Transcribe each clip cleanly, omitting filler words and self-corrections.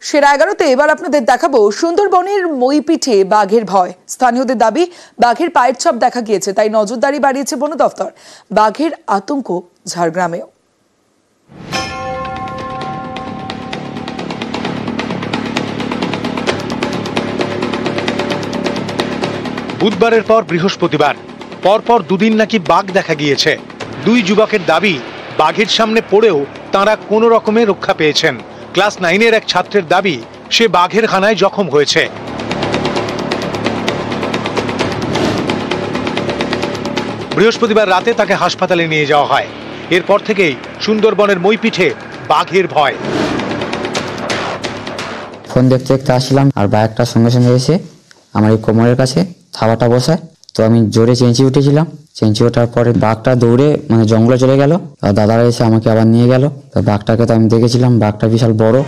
সেরা 11তে এবার আপনাদের দেখাবো সুন্দরবনের মইপিঠে বাঘের ভয়। স্থানীয়দের দাবি বাঘের পায়ের ছাপ দেখা গিয়েছে, তাই নজরদারি বাড়িয়েছে বন দফতর। বাঘের আতঙ্ক ঝাড়গ্রামেও। বুধবারের পর বৃহস্পতিবার পরপর দুদিন নাকি বাঘ দেখা গিয়েছে। দুই যুবকের দাবি বাঘের সামনে পড়েও তাঁরা কোনো রকমে রক্ষা পেয়েছেন। ক্লাস 9-এর এক ছাত্রের দাবি সে বাঘের হানায় জখম হয়েছে। বৃহস্পতিবার রাতে তাকে হাসপাতালে নিয়ে যাওয়া হয়। এরপর থেকেই সুন্দরবনের মইপিঠে বাঘের ভয়। ফোন দেখতে দেখতে আসলাম, আর বাঘটা সঙ্গে সঙ্গে এসে আমার এই কোমরের কাছে থাবাটা বসায়। তো আমি জোরে চেঁচিয়ে উঠেছিলাম। চেঁচিয়ে ওঠার পরে বাঘটা দৌড়ে জঙ্গলে চলে গেল। দাদারা এসে আমাকে আবার নিয়ে গেল। তো বাঘটাকে তো আমি দেখেছিলাম, বাঘটা বিশাল বড়।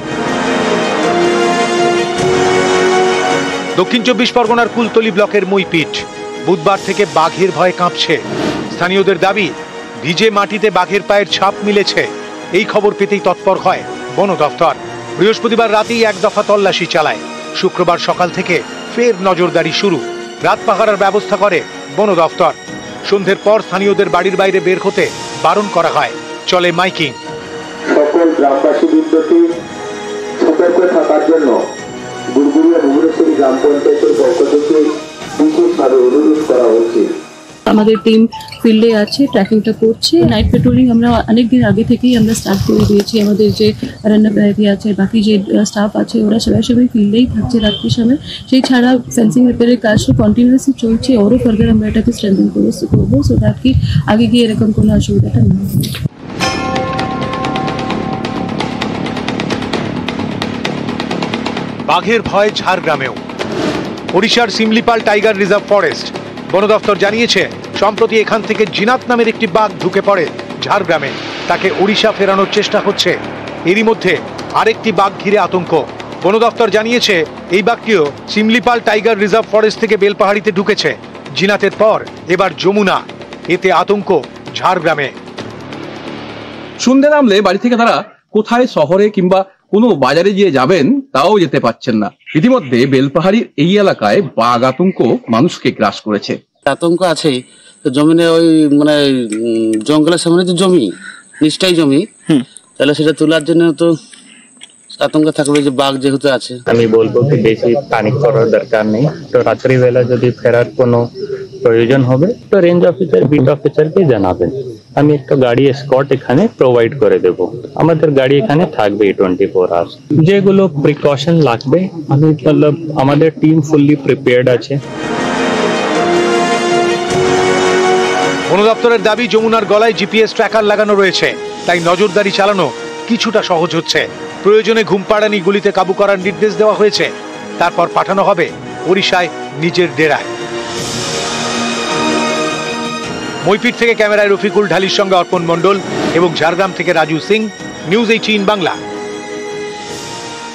দক্ষিণ 24 পরগনার কুলতলি ব্লকের মইপিঠ বুধবার থেকে বাঘের ভয়ে কাঁপছে। স্থানীয়দের দাবি ভিজে মাটিতে বাঘের পায়ের ছাপ মিলেছে। এই খবর পেতেই তৎপর হয় বন দফতর। বৃহস্পতিবার রাতেই এক দফা তল্লাশি চালায়। শুক্রবার সকাল থেকে ফের নজরদারি শুরু। রাত পাহারার ব্যবস্থা করে বন দফতর। সন্ধ্যের পর স্থানীয়দের বাড়ির বাইরে বের হতে বারণ করা হয়। চলে মাইকিং। সকল গ্রামবাসীদেরকে সতর্ক থাকার জন্য গুড়গুড়িয়া ভুবনেশ্বরী গ্রাম পঞ্চায়েতের পক্ষ থেকে বিশেষভাবে অনুরোধ করা হচ্ছে। আমাদের টিম ফিল্ডে আছে, ট্র্যাকিংটা করছে। নাইট পেট্রোলিং আমরা অনেক দিন আগে থেকেই আমরা স্টার্ট করে দিয়েছি। আমাদের যে রান্না আছে, বাকি যে স্টাফ আছে, ওরা সবাই ফিল্ডেই থাকছে রাত্রির সময়। সেই ছাড়া ফেন্সিং রিপেয়ারের কাজটা কন্টিনিউয়াসলি চলছে। ওরও ফার্দার আমরা এটাকে স্ট্রেংথেন করবো, সো দ্যাট কি আগে গিয়ে এরকম কোনো অসুবিধাটা না হয়। বাঘের ভয় ঝাড়গ্রামেও। ওড়িশার সিমলিপাল টাইগার রিজার্ভ ফরেস্ট। বন দফতর জানিয়েছে সম্প্রতি এখান থেকে জিনাত নামের একটি বাঘ ঢুকে পড়ে ঝাড়গ্রামে। তাকে ওড়িশা ফেরানোর চেষ্টা হচ্ছে। এরই মধ্যে আরেকটি বাঘ ঘিরে আতঙ্ক। বন দফতর জানিয়েছে এই বাঘটিও সিমলিপাল টাইগার রিজার্ভ ফরেস্ট থেকে বেলপাহাড়িতে ঢুকেছে। জিনাতের পর এবার যমুনা। এতে আতঙ্ক ঝাড়গ্রামে। সন্ধ্যে নামলে বাড়ি থেকে তারা কোথায় শহরে কিংবা কোনো বাজারে গিয়ে যাবেন তাও যেতে পারছেন না। ইতিমধ্যে বেলপাহাড়ির এই এলাকায় বাঘ আতঙ্ক মানুষকে গ্রাস করেছে। আতঙ্ক আছেই। জমিনে ওই মানে জঙ্গলের সামনে যে জমি, নিচটাই জমি, তাহলে সেটা তোলার জন্য তো আতঙ্ক থাকবে যে বাঘ যেহেতু আছে। আমি বলবো কি বেশি প্যানিক করার দরকার নেই। তো রাত্রিবেলা যদি ফেরার কোনো প্রয়োজন হবে তো রেঞ্জ অফিসার, বিট অফিসারকে জানাবেন। আমি একটা গাড়ি এসকর্ট এখানে প্রোভাইড করে দেব। আমাদের গাড়ি এখানে থাকবে 24 আওয়ার্স। যেগুলো প্রিকশন লাগবে আমাদের টিম ফুললি প্রিপেয়ার্ড আছে। বন দপ্তরের দাবি যমুনার গলায় জিপিএস ট্র্যাকার লাগানো রয়েছে, তাই নজরদারি চালানো কিছুটা সহজ হচ্ছে। প্রয়োজনে ঘুমপাড়ানি গুলিতে কাবু করার নির্দেশ দেওয়া হয়েছে। তারপর পাঠানো হবে ওড়িশায় নিজের ডেরায়। মইপিঠ থেকে ক্যামেরায় রফিকুল ঢালির সঙ্গে অর্পণ মণ্ডল এবং ঝাড়গ্রাম থেকে রাজু সিং, নিউজ 18 বাংলা।